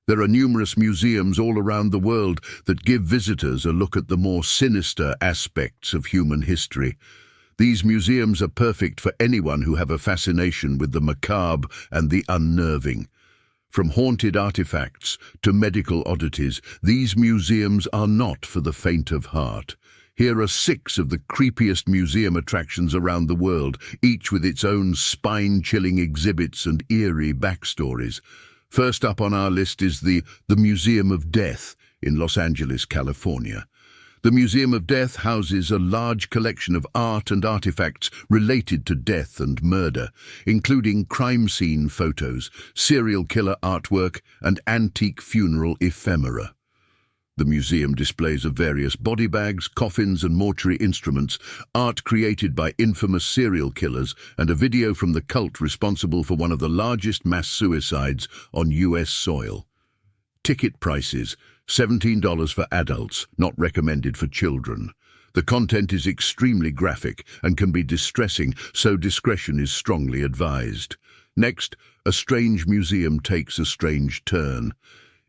There are numerous museums all around the world that give visitors a look at the more sinister aspects of human history. These museums are perfect for anyone who have a fascination with the macabre and the unnerving. From haunted artifacts to medical oddities, these museums are not for the faint of heart. Here are 6 of the creepiest museum attractions around the world, each with its own spine-chilling exhibits and eerie backstories. First up on our list is the Museum of Death in Los Angeles, California. The Museum of Death houses a large collection of art and artifacts related to death and murder, including crime scene photos, serial killer artwork, and antique funeral ephemera. The museum displays of various body bags, coffins, and mortuary instruments, art created by infamous serial killers, and a video from the cult responsible for one of the largest mass suicides on US soil. Ticket prices: $17 for adults, not recommended for children. The content is extremely graphic and can be distressing, so discretion is strongly advised. Next, a strange museum takes a strange turn.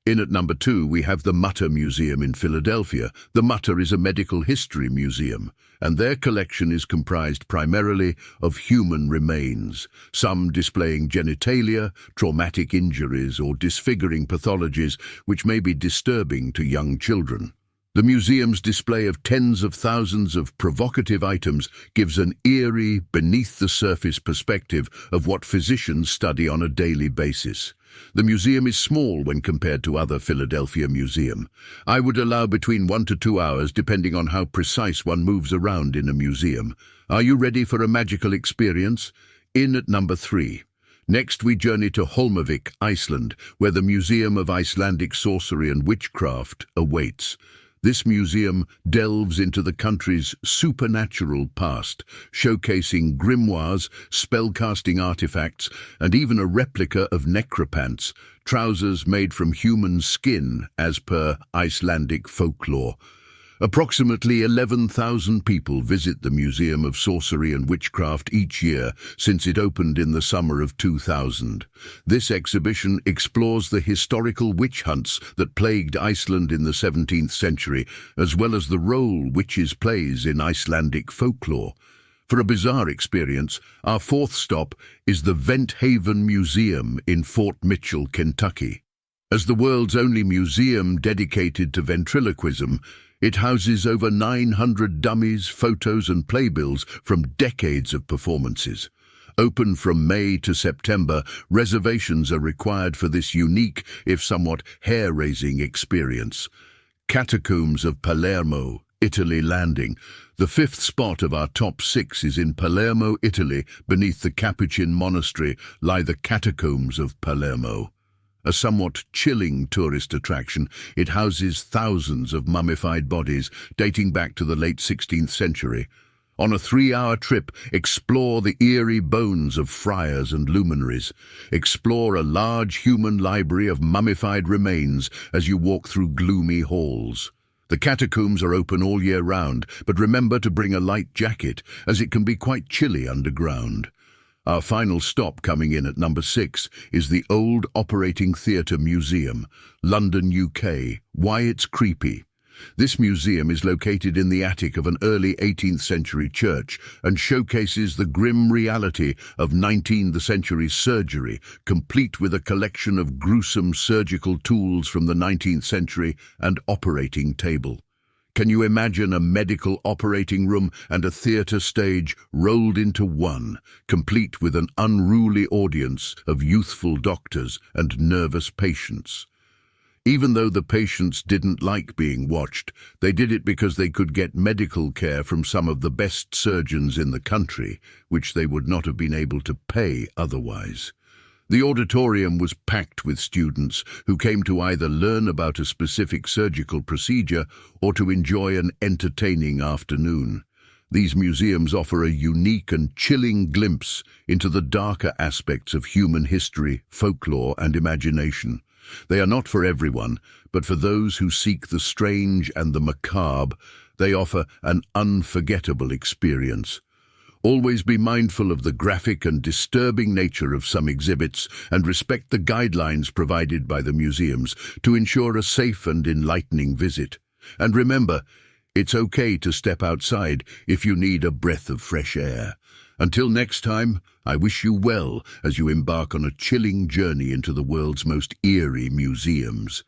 In at number 2, we have the Mütter Museum in Philadelphia. The Mütter is a medical history museum, and their collection is comprised primarily of human remains, some displaying genitalia, traumatic injuries, or disfiguring pathologies which may be disturbing to young children. The museum's display of tens of thousands of provocative items gives an eerie, beneath-the-surface perspective of what physicians study on a daily basis. The museum is small when compared to other Philadelphia museums. I would allow between 1 to 2 hours depending on how precise one moves around in a museum. Are you ready for a magical experience? In at number 3. Next we journey to Holmavik, Iceland, where the Museum of Icelandic Sorcery and Witchcraft awaits. This museum delves into the country's supernatural past, showcasing grimoires, spellcasting artifacts, and even a replica of necropants, trousers made from human skin as per Icelandic folklore. Approximately 11,000 people visit the Museum of Sorcery and Witchcraft each year since it opened in the summer of 2000. This exhibition explores the historical witch hunts that plagued Iceland in the 17th century, as well as the role witches plays in Icelandic folklore. For a bizarre experience, our 4th stop is the Vent Haven Museum in Fort Mitchell, Kentucky. As the world's only museum dedicated to ventriloquism, it houses over 900 dummies, photos and playbills from decades of performances. Open from May to September, reservations are required for this unique, if somewhat hair-raising experience. Catacombs of Palermo, Italy landing. The 5th spot of our top 6 is in Palermo, Italy. Beneath the Capuchin monastery lie the Catacombs of Palermo. A somewhat chilling tourist attraction, it houses thousands of mummified bodies dating back to the late 16th century. On a 3-hour trip, explore the eerie bones of friars and luminaries. Explore a large human library of mummified remains as you walk through gloomy halls. The catacombs are open all year round, but remember to bring a light jacket, as it can be quite chilly underground. Our final stop, coming in at number 6, is the Old Operating Theatre Museum, London, UK. Why it's creepy. This museum is located in the attic of an early 18th century church and showcases the grim reality of 19th century surgery, complete with a collection of gruesome surgical tools from the 19th century and operating table. Can you imagine a medical operating room and a theatre stage rolled into one, complete with an unruly audience of youthful doctors and nervous patients? Even though the patients didn't like being watched, they did it because they could get medical care from some of the best surgeons in the country, which they would not have been able to pay otherwise. The auditorium was packed with students who came to either learn about a specific surgical procedure or to enjoy an entertaining afternoon. These museums offer a unique and chilling glimpse into the darker aspects of human history, folklore, and imagination. They are not for everyone, but for those who seek the strange and the macabre, they offer an unforgettable experience. Always be mindful of the graphic and disturbing nature of some exhibits and respect the guidelines provided by the museums to ensure a safe and enlightening visit. And remember, it's okay to step outside if you need a breath of fresh air. Until next time, I wish you well as you embark on a chilling journey into the world's most eerie museums.